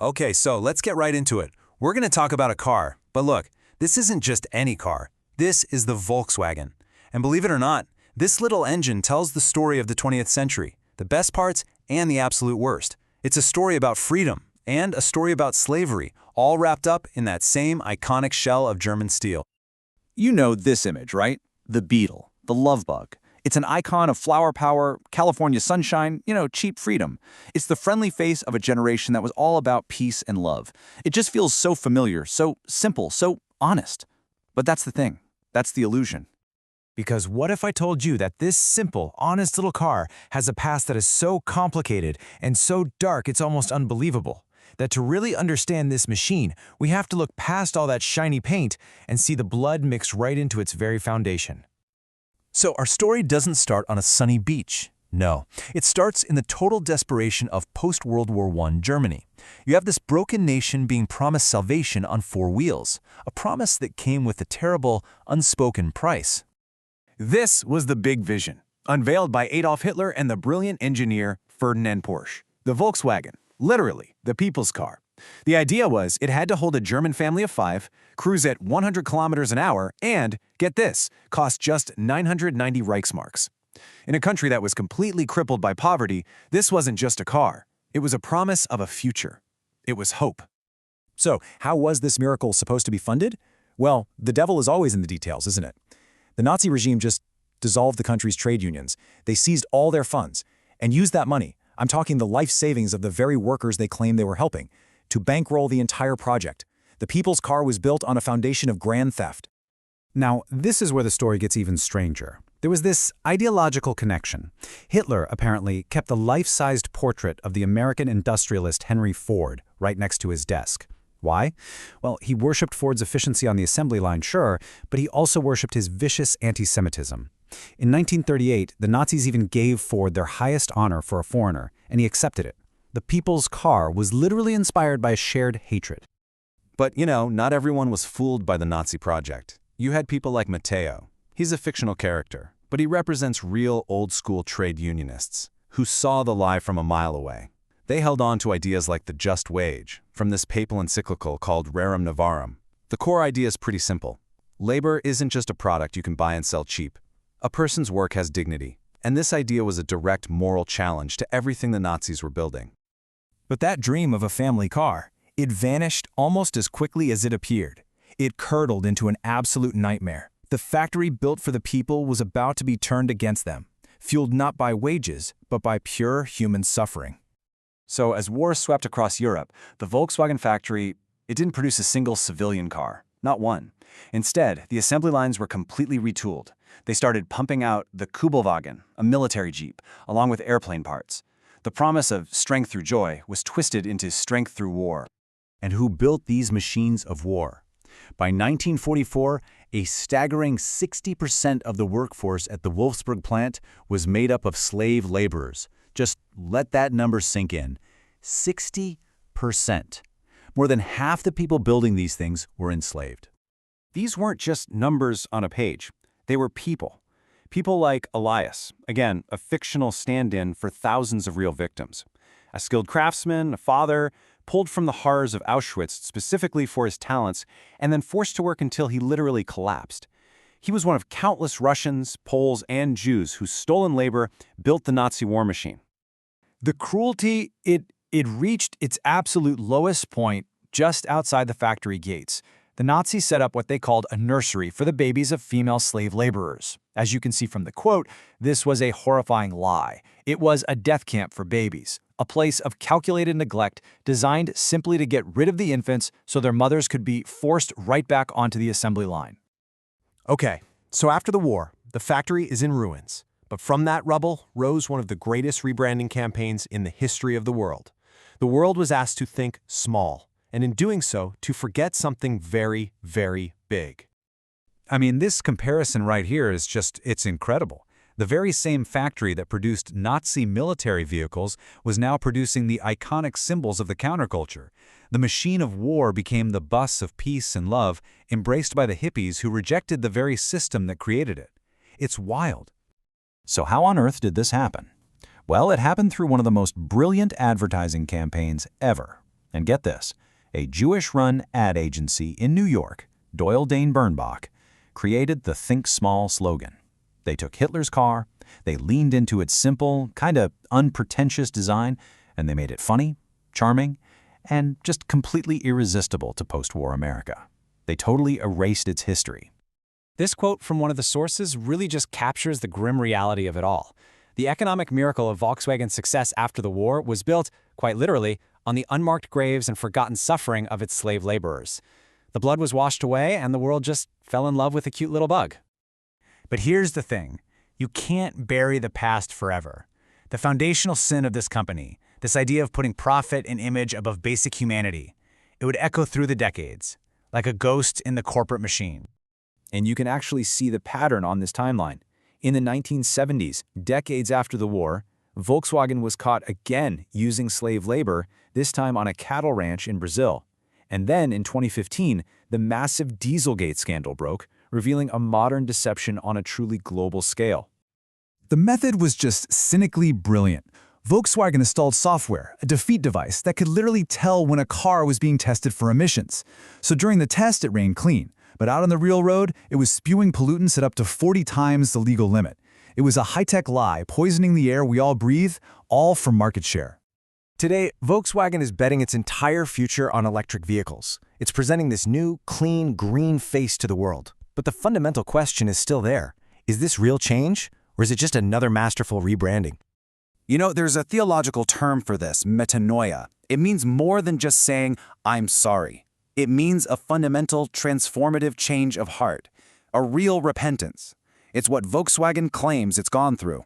Okay, so let's get right into it. We're going to talk about a car, but look, this isn't just any car. This is the Volkswagen. And believe it or not, this little engine tells the story of the 20th century, the best parts and the absolute worst. It's a story about freedom and a story about slavery, all wrapped up in that same iconic shell of German steel. You know this image, right? The beetle, the love bug. It's an icon of flower power, California sunshine, cheap freedom. It's the friendly face of a generation that was all about peace and love. It just feels so familiar, so simple, so honest. But that's the thing. That's the illusion. Because what if I told you that this simple, honest little car has a past that is so complicated and so dark it's almost unbelievable? That to really understand this machine, we have to look past all that shiny paint and see the blood mixed right into its very foundation. So our story doesn't start on a sunny beach. No, it starts in the total desperation of post-World War I Germany. You have this broken nation being promised salvation on four wheels, a promise that came with a terrible, unspoken price. This was the big vision, unveiled by Adolf Hitler and the brilliant engineer Ferdinand Porsche. The Volkswagen, literally, the people's car. The idea was it had to hold a German family of 5, cruise at 100 kilometers an hour, and, get this, cost just 990 Reichsmarks. In a country that was completely crippled by poverty, this wasn't just a car. It was a promise of a future. It was hope. So, how was this miracle supposed to be funded? Well, the devil is always in the details, isn't it? The Nazi regime just dissolved the country's trade unions. They seized all their funds and used that money, I'm talking the life savings of the very workers they claimed they were helping, to bankroll the entire project. The people's car was built on a foundation of grand theft. Now, this is where the story gets even stranger. There was this ideological connection. Hitler apparently kept a life-sized portrait of the American industrialist Henry Ford right next to his desk. Why? Well, he worshipped Ford's efficiency on the assembly line, sure, but he also worshipped his vicious anti-Semitism. In 1938, the Nazis even gave Ford their highest honor for a foreigner, and he accepted it. The people's car was literally inspired by a shared hatred. But, not everyone was fooled by the Nazi project. You had people like Matteo. He's a fictional character, but he represents real old-school trade unionists who saw the lie from a mile away. They held on to ideas like the just wage, from this papal encyclical called Rerum Novarum. The core idea is pretty simple. Labor isn't just a product you can buy and sell cheap. A person's work has dignity, and this idea was a direct moral challenge to everything the Nazis were building. But that dream of a family car, it vanished almost as quickly as it appeared. It curdled into an absolute nightmare. The factory built for the people was about to be turned against them, fueled not by wages, but by pure human suffering. So as war swept across Europe, the Volkswagen factory, it didn't produce a single civilian car, not one. Instead, the assembly lines were completely retooled. They started pumping out the Kubelwagen, a military jeep, along with airplane parts. The promise of strength through joy was twisted into strength through war. And who built these machines of war? By 1944, a staggering 60% of the workforce at the Wolfsburg plant was made up of slave laborers. Just let that number sink in. 60%. More than half the people building these things were enslaved. These weren't just numbers on a page. They were people. People like Elias, again, a fictional stand-in for thousands of real victims. A skilled craftsman, a father, pulled from the horrors of Auschwitz specifically for his talents, and then forced to work until he literally collapsed. He was one of countless Russians, Poles, and Jews whose stolen labor built the Nazi war machine. The cruelty, it reached its absolute lowest point just outside the factory gates. The Nazis set up what they called a nursery for the babies of female slave laborers. As you can see from the quote, this was a horrifying lie. It was a death camp for babies, a place of calculated neglect designed simply to get rid of the infants so their mothers could be forced right back onto the assembly line. Okay, so after the war, the factory is in ruins. But from that rubble rose one of the greatest rebranding campaigns in the history of the world. The world was asked to think small, and in doing so, to forget something very, very big. I mean, this comparison right here is it's incredible. The very same factory that produced Nazi military vehicles was now producing the iconic symbols of the counterculture. The machine of war became the bus of peace and love, embraced by the hippies who rejected the very system that created it. It's wild. So how on earth did this happen? Well, it happened through one of the most brilliant advertising campaigns ever. And get this, a Jewish-run ad agency in New York, Doyle Dane Bernbach, created the Think Small slogan. They took Hitler's car, they leaned into its simple, kind of unpretentious design, and they made it funny, charming, and just completely irresistible to post-war America. They totally erased its history. This quote from one of the sources really just captures the grim reality of it all. The economic miracle of Volkswagen's success after the war was built, quite literally, on the unmarked graves and forgotten suffering of its slave laborers. The blood was washed away, and the world just fell in love with a cute little bug. But here's the thing. You can't bury the past forever. The foundational sin of this company, this idea of putting profit and image above basic humanity, it would echo through the decades, like a ghost in the corporate machine. And you can actually see the pattern on this timeline. In the 1970s, decades after the war, Volkswagen was caught again using slave labor, this time on a cattle ranch in Brazil. And then in 2015, the massive Dieselgate scandal broke, revealing a modern deception on a truly global scale. The method was just cynically brilliant. Volkswagen installed software, a defeat device that could literally tell when a car was being tested for emissions. So during the test, it ran clean. But out on the real road, it was spewing pollutants at up to 40 times the legal limit. It was a high-tech lie, poisoning the air we all breathe, all for market share. Today, Volkswagen is betting its entire future on electric vehicles. It's presenting this new, clean, green face to the world. But the fundamental question is still there. Is this real change, or is it just another masterful rebranding? You know, there's a theological term for this, metanoia. It means more than just saying, I'm sorry. It means a fundamental, transformative change of heart, a real repentance. It's what Volkswagen claims it's gone through.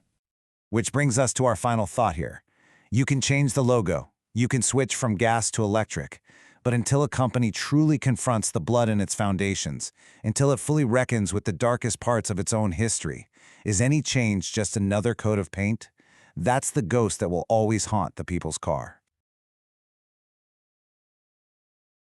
Which brings us to our final thought here. You can change the logo. You can switch from gas to electric. But until a company truly confronts the blood in its foundations, until it fully reckons with the darkest parts of its own history, is any change just another coat of paint? That's the ghost that will always haunt the people's car.